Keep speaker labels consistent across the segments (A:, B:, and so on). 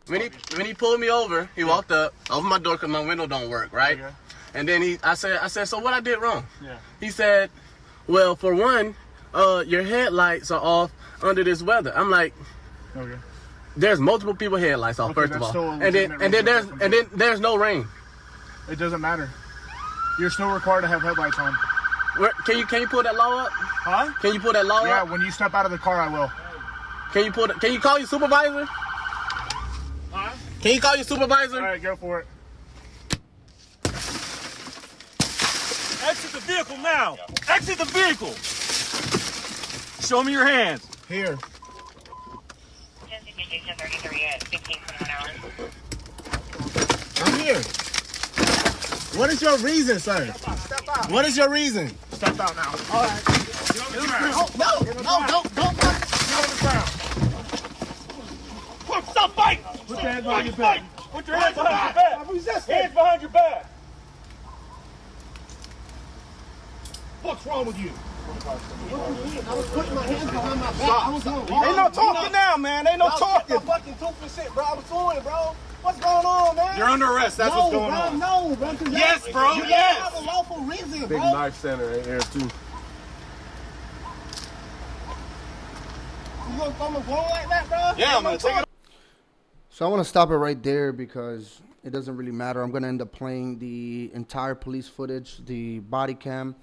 A: When he pulled me over, he walked up, opened my door because my window don't work, right?
B: Okay.
A: And then I said, so what I did wrong?
B: Yeah.
A: He said, well, for one, your headlights are off under this weather. I'm like,
B: okay.
A: There's multiple people headlights off, first of all. And then there's no rain.
B: It doesn't matter. You're still required to have headlights on.
A: Can you pull that law up?
B: Huh?
A: Can you pull that law up?
B: Yeah, when you step out of the car, I will.
A: Can you call your supervisor?
B: Huh?
A: Can you call your supervisor?
B: All right, go for it.
C: Exit the vehicle now. Exit the vehicle. Show me your hands.
B: Here.
A: I'm here. What is your reason, sir?
B: Step out.
A: What is your reason?
B: Step out now. All right. Get on the ground.
A: Don't.
B: Get on the ground.
C: Stop fighting.
B: Put your hands behind your back.
C: Put your hands behind your back.
B: I'm resisting.
C: Hands behind your back.
B: What's wrong with you?
D: I was putting my hands behind my back. I was doing
C: Ain't no talking now, man. Ain't no talking.
D: fucking tooth and shit, bro. I was doing it, bro. What's going on, man?
C: You're under arrest. That's what's going on.
D: No, bro.
C: Yes, bro.
D: You
C: Yes.
D: have a lawful reason, bro.
A: Big knife center in here too.
D: You gonna throw me going like that, bro?
C: Yeah, I'm gonna take it.
E: So I want to stop it right there because it doesn't really matter. I'm going to end up playing the entire police footage, the body cam.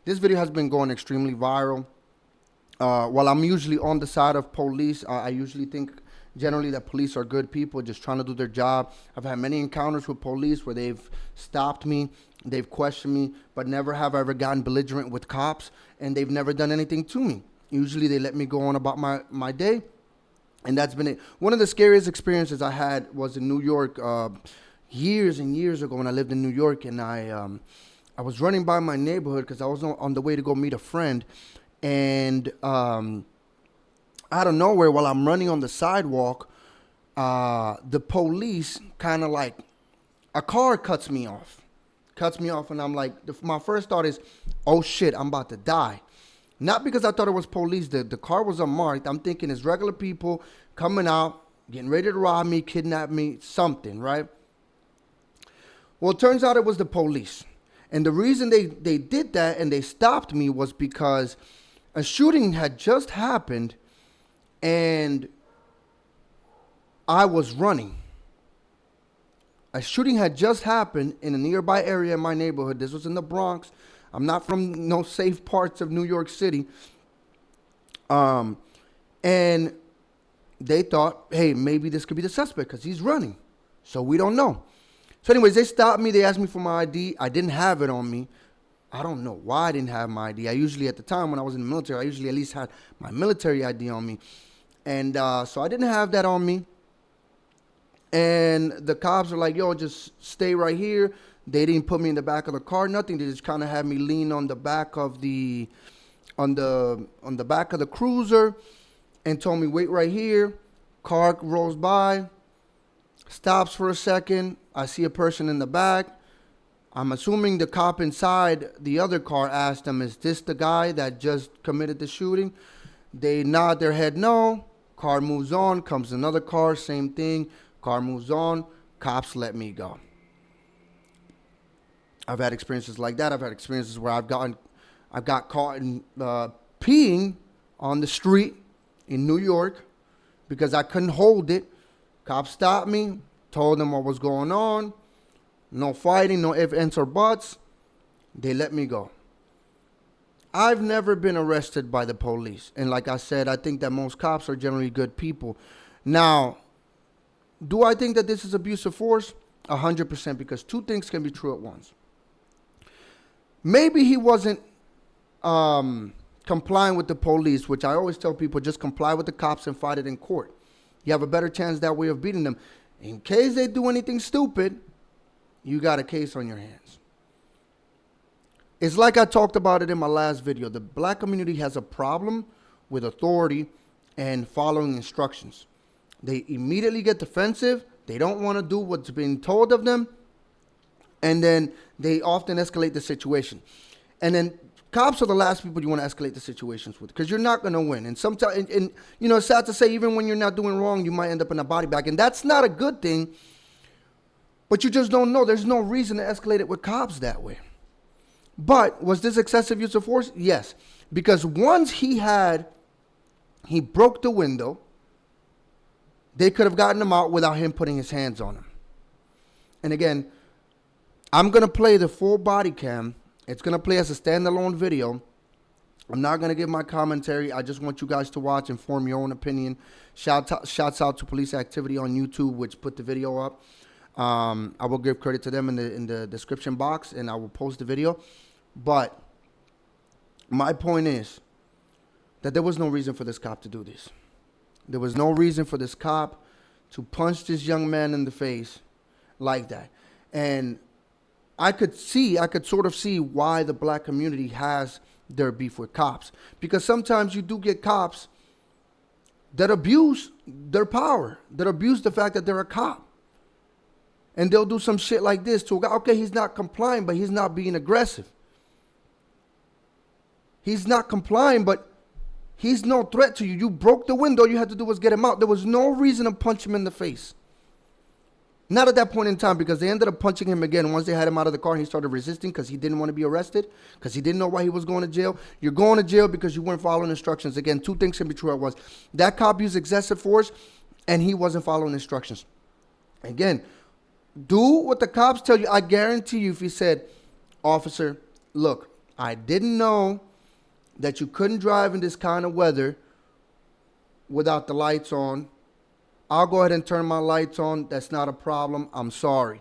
E: This video has been going extremely viral. While I'm usually on the side of police, I usually think generally that police are good people just trying to do their job. I've had many encounters with police where they've stopped me, they've questioned me, but never have I ever gotten belligerent with cops, and they've never done anything to me. Usually they let me go on about my day. And that's been it. One of the scariest experiences I had was in New York years and years ago when I lived in New York. And I was running by my neighborhood because I was on the way to go meet a friend. And out of nowhere, while I'm running on the sidewalk, the police kind of like, a car cuts me off. And I'm like, my first thought is, oh shit, I'm about to die. Not because I thought it was police. The car was unmarked. I'm thinking it's regular people coming out, getting ready to rob me, kidnap me, something, right? Well, it turns out it was the police. And the reason they did that and they stopped me was because a shooting had just happened and I was running. A shooting had just happened in a nearby area in my neighborhood. This was in the Bronx. I'm not from no safe parts of New York City. And they thought, hey, maybe this could be the suspect because he's running. So we don't know. So anyways, they stopped me. They asked me for my ID. I didn't have it on me. I don't know why I didn't have my ID. I usually, at the time when I was in the military, I usually at least had my military ID on me. And so I didn't have that on me. And the cops were like, yo, just stay right here. They didn't put me in the back of the car, nothing. They just kind of had me lean on the back of the back of the cruiser and told me, wait right here. Car rolls by, stops for a second. I see a person in the back. I'm assuming the cop inside the other car asked them, is this the guy that just committed the shooting? They nod their head no. Car moves on, comes another car, same thing. Car moves on, cops let me go. I've had experiences like that. I've had experiences where I've got caught in peeing on the street in New York because I couldn't hold it. Cops stopped me, told them what was going on. No fighting, no ifs, ands, or buts. They let me go. I've never been arrested by the police. And like I said, I think that most cops are generally good people. Now, do I think that this is abuse of force? 100%, because two things can be true at once. Maybe he wasn't complying with the police, which I always tell people, just comply with the cops and fight it in court. You have a better chance that way of beating them. In case they do anything stupid, you got a case on your hands. It's like I talked about it in my last video. The black community has a problem with authority and following instructions. They immediately get defensive. They don't want to do what's being told of them. And then they often escalate the situation. And then cops are the last people you want to escalate the situations with, because you're not going to win. And sometimes, and you know, it's sad to say, even when you're not doing wrong, you might end up in a body bag. And that's not a good thing, but you just don't know. There's no reason to escalate it with cops that way. But was this excessive use of force? Yes. Because once he broke the window, they could have gotten him out without him putting his hands on him. And again, I'm going to play the full body cam. It's going to play as a standalone video. I'm not going to give my commentary. I just want you guys to watch and form your own opinion. Shouts out to Police Activity on YouTube, which put the video up. I will give credit to them in the description box, and I will post the video. But my point is that there was no reason for this cop to do this. There was no reason for this cop to punch this young man in the face like that. And I could sort of see why the black community has their beef with cops. Because sometimes you do get cops that abuse their power, that abuse the fact that they're a cop. And they'll do some shit like this to a guy. Okay, he's not complying, but he's not being aggressive. He's not complying, but he's no threat to you. You broke the window. All you had to do was get him out. There was no reason to punch him in the face. Not at that point in time, because they ended up punching him again once they had him out of the car and he started resisting because he didn't want to be arrested, because he didn't know why he was going to jail. You're going to jail because you weren't following instructions. Again, two things can be true at once. That cop used excessive force and he wasn't following instructions. Again, do what the cops tell you. I guarantee you, if he said, officer, look, I didn't know that you couldn't drive in this kind of weather without the lights on. I'll go ahead and turn my lights on. That's not a problem. I'm sorry.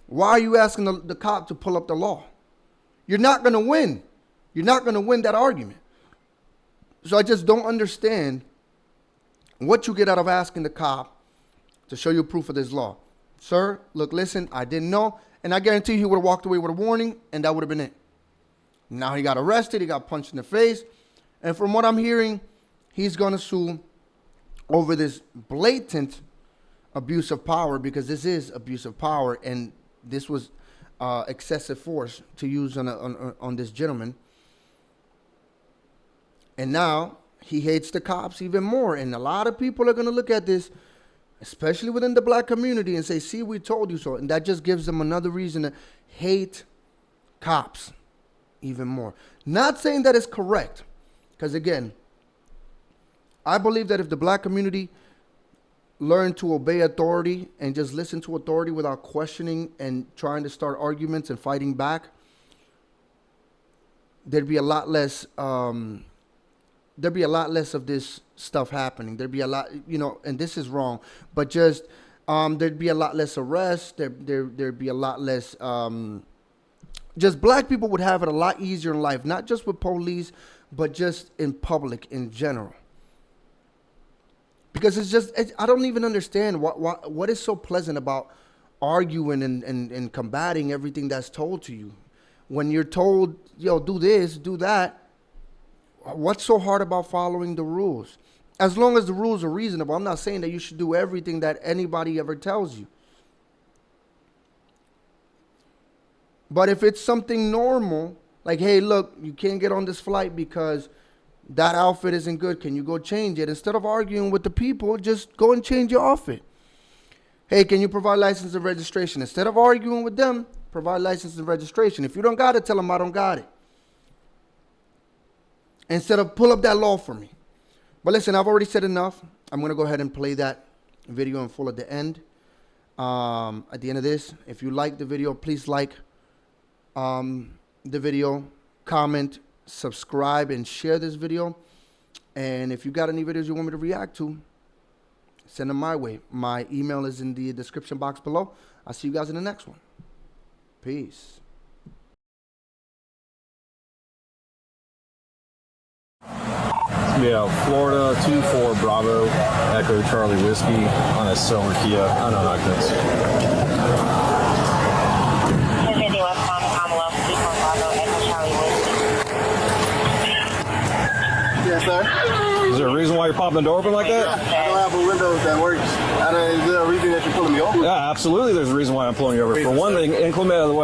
E: Why are you asking the cop to pull up the law? You're not going to win. You're not going to win that argument. So I just don't understand what you get out of asking the cop to show you proof of this law. Sir, look, listen, I didn't know. And I guarantee you he would have walked away with a warning, and that would have been it. Now he got arrested. He got punched in the face. And from what I'm hearing, he's going to sue over this blatant abuse of power, because this is abuse of power, and this was excessive force to use on this gentleman. And now he hates the cops even more. And a lot of people are going to look at this, especially within the black community, and say, see, we told you so. And that just gives them another reason to hate cops even more. Not saying that it's correct, because again, I believe that if the black community learned to obey authority and just listen to authority without questioning and trying to start arguments and fighting back, there'd be a lot less of this stuff happening. There'd be a lot, you know, and this is wrong, but just there'd be a lot less arrests. There'd be a lot less. Just black people would have it a lot easier in life, not just with police, but just in public in general. Because I don't even understand what is so pleasant about arguing and combating everything that's told to you. When you're told, yo, do this, do that, what's so hard about following the rules? As long as the rules are reasonable. I'm not saying that you should do everything that anybody ever tells you. But if it's something normal, like, hey, look, you can't get on this flight because that outfit isn't good. Can you go change it? Instead of arguing with the people, just go and change your outfit. Hey, can you provide license and registration? Instead of arguing with them, provide license and registration. If you don't got it, tell them I don't got it. Instead of pull up that law for me. But listen, I've already said enough. I'm going to go ahead and play that video in full at the end. At the end of this, if you like the video, please like the video, comment, subscribe, and share this video. And if you got any videos you want me to react to, send them my way. My email is in the description box below. I'll see you guys in the next one. Peace.
F: Yeah, Florida 24 Bravo Echo Charlie Whiskey on a silver Kia. I don't know how this.
G: Westbound Kamala 24 Bravo Echo Charlie Whiskey.
D: Yes, sir.
F: Is there a reason why you're popping the door open like that?
D: I don't have a window that works. Is there a reason that you're pulling me over?
F: Yeah, absolutely. There's a reason why I'm pulling you over. For one thing, inclement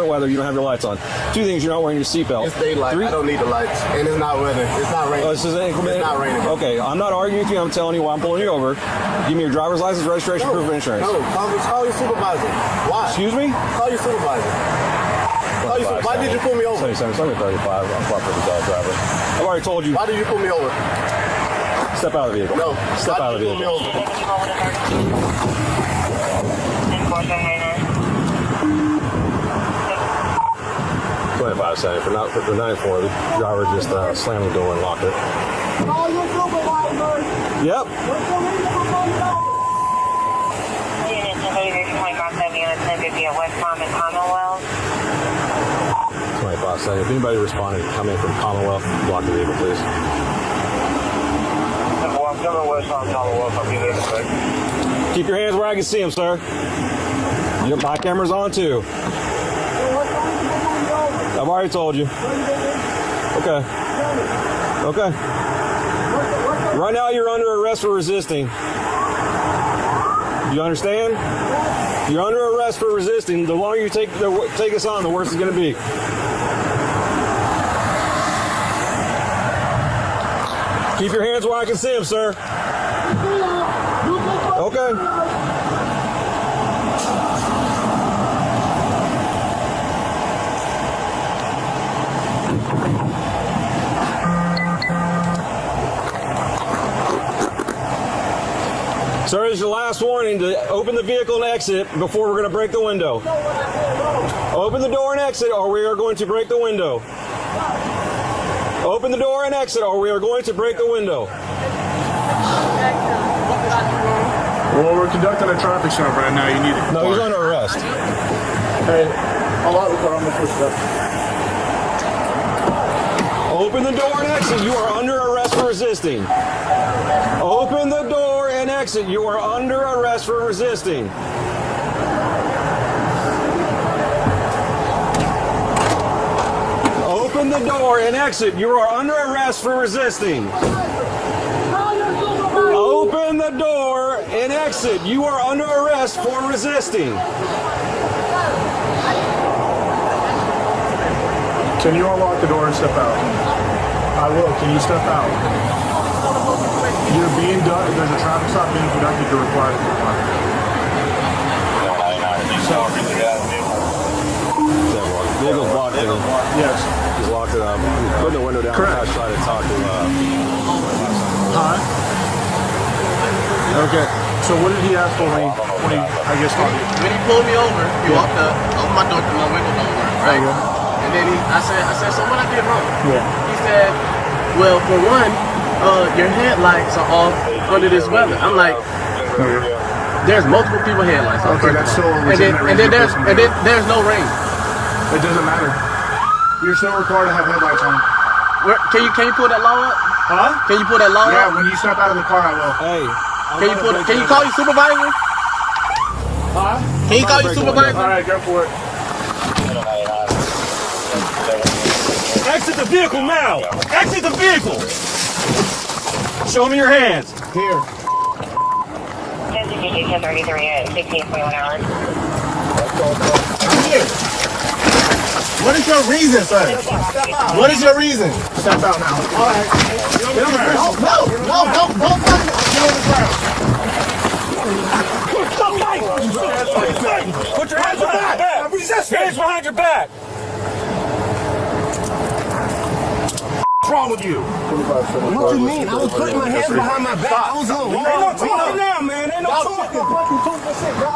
F: weather, you don't have your lights on. Two things, you're not wearing your seatbelt.
D: It's daylight. I don't need the lights. And it's not weather. It's not raining.
F: This is inclement.
D: It's not raining.
F: Okay, I'm not arguing with you. I'm telling you why I'm pulling you over. Give me your driver's license, registration, proof of insurance.
D: No, call your supervisor. Why?
F: Excuse me?
D: Call your supervisor. Why did you pull me over?
F: 27, 35. I'm properly driver. I've already told you.
D: Why did you pull me over?
F: Step out of the vehicle.
D: No.
F: Step out of the vehicle. 25 seconds. For 94, the driver just slammed the door and locked it.
D: Call your supervisor.
F: Yep.
G: Unit 1033.7 units 1050 at West Palm and Commonwealth.
F: 25 seconds. If anybody responded, come in from Commonwealth, block the vehicle, please.
D: I'm coming West Palm, Commonwealth. I'll be there in a second.
F: Keep your hands where I can see them, sir. My camera's on too. I've already told you. Okay. Okay. Right now you're under arrest for resisting. You understand? You're under arrest for resisting. The longer you take us on, the worse it's going to be. Keep your hands where I can see them, sir. Okay. Sir, this is your last warning to open the vehicle and exit before we're going to break the window. Open the door and exit or we are going to break the window. Open the door and exit or we are going to break the window.
B: Well, we're conducting a traffic stop right now. You need to.
F: No, he's under arrest.
B: Hey, I'll lock the car. I'm going to push it up.
F: Open the door and exit. You are under arrest for resisting. Open the door and exit. You are under arrest for resisting. Open the door and exit. You are under arrest for resisting. Open the door and exit. You are under arrest for resisting.
B: Can you unlock the door and step out? I will. Can you step out? You're being done. If there's a traffic stop being conducted, you're required to comply.
F: Vehicle's blocked in.
B: Yes.
F: He's locked it up. He's putting the window down.
B: Correct.
F: I tried to talk to
B: Huh? Okay. So what did he ask for when he I guess, talked to you?
A: When he pulled me over, he walked up, opened my door because my window don't work, right? And then I said, so what I did wrong?
B: Yeah.
A: He said, well, for one, your headlights are off under this weather. I'm like, there's multiple people headlights off.
B: Okay, that's still a
A: and then there's no rain.
B: It doesn't matter. You're still required to have headlights on.
A: Can you pull that law up?
B: Huh?
A: Can you pull that law
B: Yeah,
A: up?
B: when you step out of the car, I will.
F: Hey.
A: Can you call your supervisor?
B: Huh?
A: Can you call your supervisor?
B: All right, go for it.
C: Exit the vehicle now! Exit the vehicle! Show me your hands.
B: Here.
G: 1033 at 16.1 hours.
D: I'm here. What is your reason, sir? What is your reason?
B: Step out now.
D: All right. No, don't touch me. Get on the ground.
C: Put your hands behind your back! Hands behind your back! What's wrong with you?
D: What you mean? I was putting my hands behind my back. I was on.
C: Ain't no talking now, man. Ain't no talking.
D: Bro. I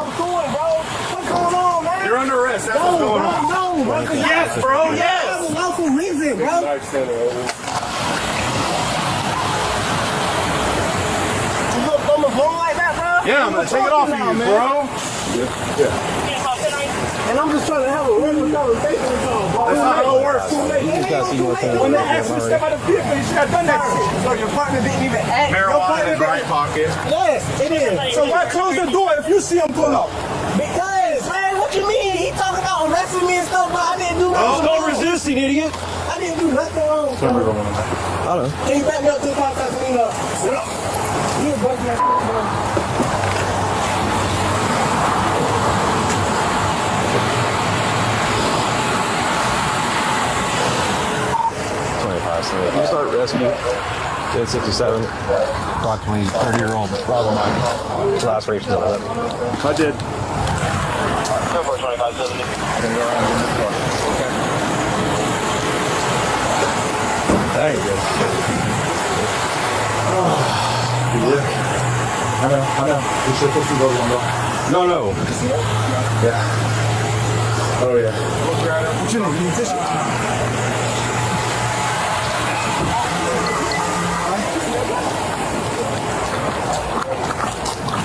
D: was doing, bro. What's going on, man?
B: You're under arrest. That's what's going on.
D: No, bro.
C: Yes, bro.
D: That's
C: Yes.
D: a lawful reason, bro. You look on my phone like that, bro?
B: Yeah, I'm going to take it off of you, bro.
D: And I'm just trying to have a regular conversation with y'all, bro.
B: That's not how it works.
D: When they asked me to step out of the vehicle, you should have done that shit. So your partner didn't even act.
B: Marijuana in his right pocket.
D: Yes, it is.
C: So why close the door if you see him pull up?
D: Because, man, what you mean? He talking about arresting me and stuff, but I didn't do
C: There's
D: nothing.
C: no resisting, idiot.
D: I didn't do nothing wrong.
F: I don't know.
D: Can you back me up to the car? Sit up. You a busting that shit,
F: 25. So you start rescue. 1067. Approximately 30-year-old Bravo Mike. Last race of that.
B: I did.
G: 2570.
F: Thank you.
B: I know. You should put some gold on though.
F: No.
B: Yeah. Oh, yeah. What's your name? You fishing?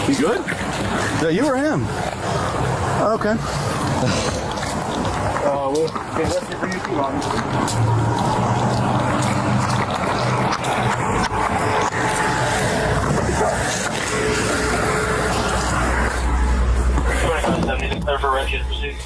F: You good?
B: Yeah, you or him? Okay. Well, okay, that's it for you too,
G: Declare for rescue pursuit.